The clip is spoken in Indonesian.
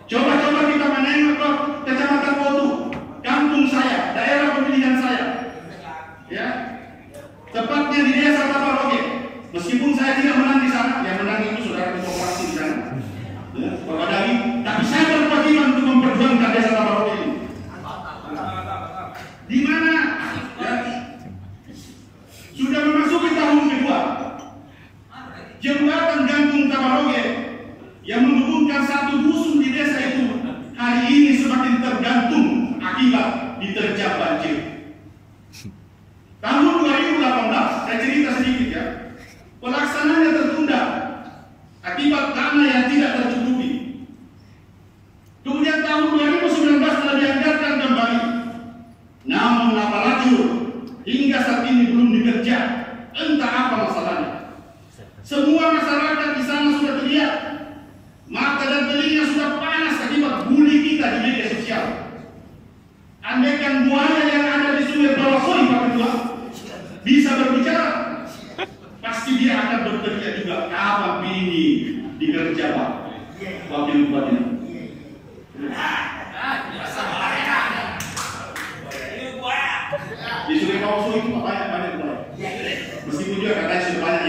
Coba-coba kita menengok ke Kecamatan Kotu, kampung saya, daerah pemilihan saya, ya, tepatnya di Desa Tabaroge. Meskipun saya tidak menang di sana, yang menang itu saudara koperasi di sana, ya, Bapak Dari, tapi saya berkewajiban untuk memperjuangkan Desa Tabaroge ini. Di mana ya, sudah memasuki tahun kedua, jembatan gantung Tabaroge yang menghubungkan satu dusun di desa itu hari ini semakin tergantung akibat diterjang banjir. Tahun 2018, saya cerita sedikit ya, pelaksanaannya tertunda akibat dana yang tidak tercukupi. Kemudian tahun 2019 telah dianggarkan kembali, namun apalacur hingga saat ini belum dikerja. Entah apa masalahnya. Semua masyarakat di sana sudah terlihat, mata dan telinga sudah panas akibat bully kita di media sosial. Andaikan buaya yang ada di Sungai Bawasoi Pak Ketua bisa berbicara, pasti dia akan berteriak juga, kapan ini dikerja Pak Wakil Bupati. Di Sungai Bawasoi itu banyak buaya. Meskipun juga katanya sudah banyak